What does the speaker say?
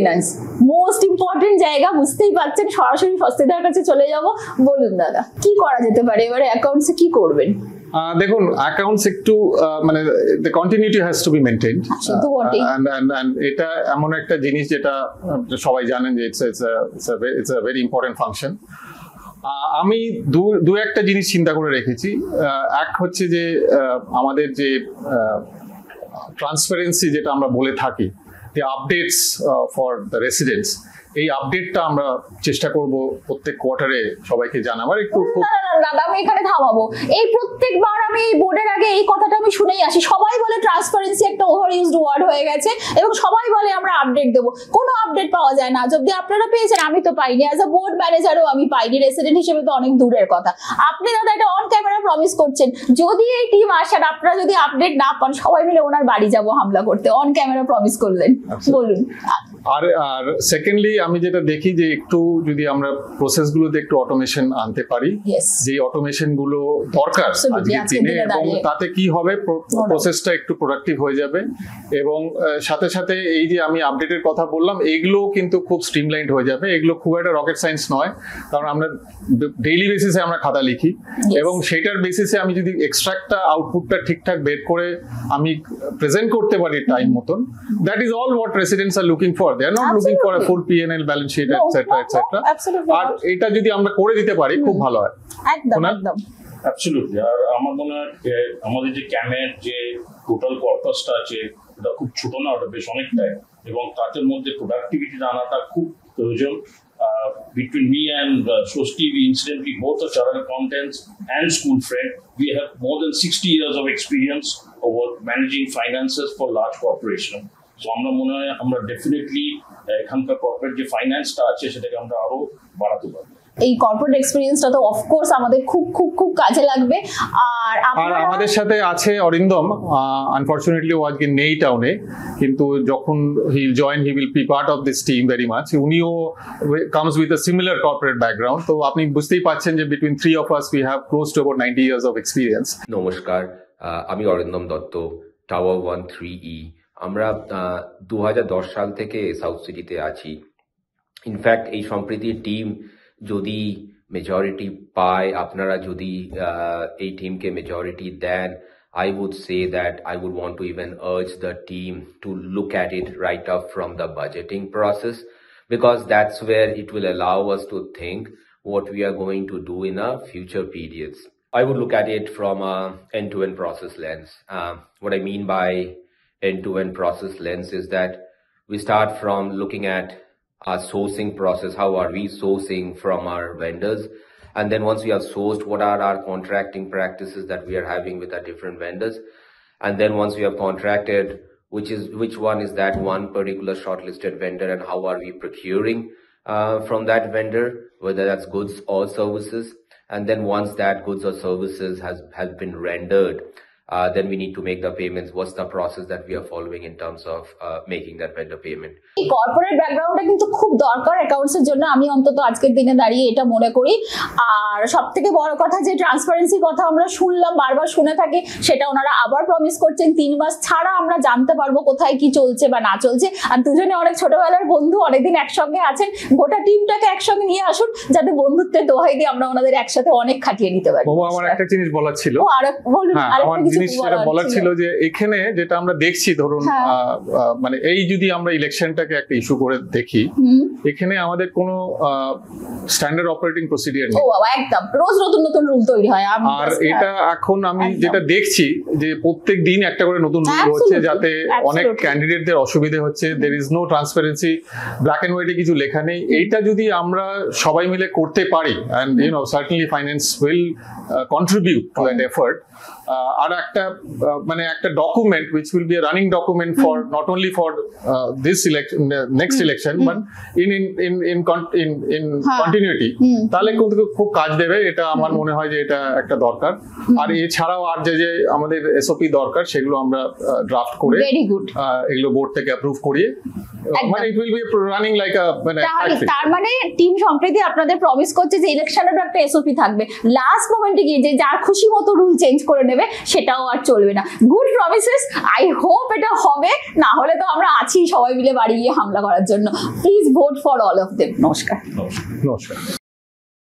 Maintenance most important জায়গা, বুঝতেই পারছেন। সরাসরি স্বস্তিদার কাছে চলে যাব। বলুন দাদা, কি করা যেতে পারে এবারে অ্যাকাউন্টসে, কি করবেন? দেখুন, অ্যাকাউন্টস একটু মানে the continuity has to be maintained, and এটা এমন একটা জিনিস যেটা সবাই জানেন যে it's a very important function. আমি দু একটা জিনিস চিন্তা করে রেখেছি। এক হচ্ছে যে আমাদের যে ট্রান্সপারেন্সি যেটা আমরা বলে থাকি, the updates for the residents, এই আপডেটটা আমরা চেষ্টা করব প্রত্যেক কোয়ার্টারে সবাইকে জানাবার। একটু দাদা আমি এখানে থামাবো। এই প্রত্যেকবার আমি এই বোর্ডের আগে এই কথাটা আমি শুনেই আসি, সবাই বলে ট্রান্সপারেন্সি একটা ওভার ইউজড ওয়ার্ড হয়ে গেছে এবং সবাই বলে আমরা আপডেট দেবো, কোনো আপডেট পাওয়া যায় না। যদি আপনারা পেয়েছেন, আমি তো পাইনি, অ্যাজ আ বোর্ড ম্যানেজারও আমি পাইনি, রেসিডেন্ট হিসেবে তো অনেক দূরের কথা। আপনি দাদা এটা অন ক্যামেরা প্রমিস করছেন, যদি এই টিম আসেন আপনারা যদি আপডেট না পান, সবাই মিলে ওনার বাড়ি যাব হামলা করতে, অন ক্যামেরা প্রমিস করলেন। বলুন। আর সেকেন্ডলি আমি যেটা দেখি যে একটু যদি আমরা প্রসেসগুলোতে একটু অটোমেশন আনতে পারি, যে অটোমেশন গুলো দরকার আজকের দিনে, এবং তাতে কি হবে প্রসেসটা একটু প্রোডাক্টিভ হয়ে যাবে। এবং সাথে সাথে এই যে আমি আপডেটের কথা বললাম, এইগুলো কিন্তু খুব স্ট্রিমলাইন্ড হয়ে যাবে। এগুলো খুব একটা রকেট সায়েন্স নয়, কারণ আমরা ডেইলি বেসিসে আমরা খাতা লিখি, এবং সেটার বেসিসে আমি যদি এক্সট্রাক্টটা আউটপুটটা ঠিকঠাক বের করে আমি প্রেজেন্ট করতে পারি টাইম মতন, that is all what residents are looking for. They are not looking for a full P&L balance sheet, etc. আর এটা যদি আমরা করে দিতে পারি খুব ভালো হয়। একদম একদম অ্যাবসলিউটলি। আর আমার মনে হয় আমাদের যে ক্যামের যে টোটাল কর্পাসটা আছে, এটা খুব ছোট না, ওটা বেশ অনেকটাই, এবং তাদের মধ্যে প্রোডাক্টিভিটি আনাটা খুব প্রয়োজন। Between me and Shwasti, we incidentally both are chartered accountants and school friend. We have more than 60 years of experience over managing finances for large corporations. So আমরা মনে হয় আমরা ডেফিনেটলি এখানকার কর্পোরেট যে ফাইন্যান্সটা আছে সেটাকে আমরা আরো বাড়াতে পারবো। এই কর্পোরেট এক্সপেরিয়েন্সটা তো অফকোর্স আমাদের খুব খুব খুব কাজে লাগবে। আর আমাদের সাথে আছে অরিন্দম, আনফরচুনেটলি ও আজকে নেই টাউনে, কিন্তু যখন he will join he will be part of this team very much. উনিও comes with a similar corporate background, তো আপনি বুঝতেই পাচ্ছেন যে between three of us we have close to about 90 years of experience. নমস্কার, আমি অরিন্দম দত্ত, টাওয়ার 1-3E। আমরা 2010 সাল থেকে সাউথ সিটিতে আছি। ইনফ্যাক্ট এই সম্প্রীতির টিম যদি মেজরিটি পায়, আপনারা যদি এই টিমকে মেজরিটি দেন, I would say that I would want to even urge the team to look at it right up from the budgeting process, because that's where it will allow us to think what we are going to do in our future periods. I would look at it from a end-to-end process lens. What I mean by end-to-end process lens is that we start from looking at our sourcing process. How are we sourcing from our vendors? And then once we have sourced, what are our contracting practices that we are having with our different vendors? And then once we have contracted, which one is that one particular shortlisted vendor, and how are we procuring from that vendor, whether that's goods or services? And then once that goods or services has been rendered, then we need to make the payments. What's the process that we are following in terms of making that vendor payment? এই corporate ব্যাকগ্রাউন্ডটা কিন্তু খুব দরকার accounts এর জন্য, আমি অন্তত আজকের দিনে দাঁড়িয়ে এটা মনে করি। আর সবথেকে বড় কথা যে ট্রান্সপারেন্সির কথা আমরা শুনলাম, বারবার শুনে থাকি, সেটা ওনারা আবার প্রমিস করছেন 3 মাস ছাড়া আমরা জানতে পারবো কোথায় কি চলছে বা না চলছে। আর দুজনে অনেক ছোটবেলার বন্ধু, অনেকদিন একসঙ্গে আছেন, গোটা টিমটাকে একসঙ্গে নিয়ে আসুন যাতে বন্ধুত্বের দোহাই দিয়ে আমরা ওনাদের একসাথে অনেক খাটিয়ে নিতে পারি। আমার একটা জিনিস বলার ছিল, আরেকটা বলার ছিল যে এখানে যেটা আমরা দেখছি, ধরুন মানে এই যদি আমরা ইলেকশনটাকে একটা ইস্যু করে দেখি, এখানে আমাদের কোনো স্ট্যান্ডার্ড অপারেটিং প্রসিডিউর নেই। একদম রোজ নতুন নতুন রুল তৈরি হয়। আর এটা এখন আমি যেটা দেখছি যে প্রত্যেক দিন একটা করে নতুন রুল হচ্ছে, যাতে অনেক ক্যান্ডিডেটদের অসুবিধে হচ্ছে। There is no transparency, black and হোয়াইটে কিছু লেখা নেই। এইটা যদি আমরা সবাই মিলে করতে পারি, and you know certainly finance will contribute to that effort. আর একটা মানে একটা document which will be a running document for not only for this election, next election, but in continuity, তাহলে কিন্তু খুব কাজ দেবে। এটা আমার মনে হয় যে এটা একটা দরকার। আর এছাড়াও আর যে আমাদের এসওপি দরকার, সেগুলো আমরা ড্রাফট করে এগুলো বোর্ড থেকে অ্যাপ্রুভ করিয়ে, মানে it will be running like a তার মানে টিম সম্প্রীতি আপনাদের প্রমিস করছে যে ইলেকশনেরও একটা এসওপি থাকবে, লাস্ট মোমেন্টে গিয়ে যে যার খুশি মতো রুল চেঞ্জ করে নেবে সেটা সেটাও আর চলবে না। গুড প্রমিসেস, আই হোপ এটা হবে, না হলে তো আমরা আছি সবাই মিলে বাড়ি গিয়ে হামলা করার জন্য। Please vote for all of them. নমস্কার। নমস্কার।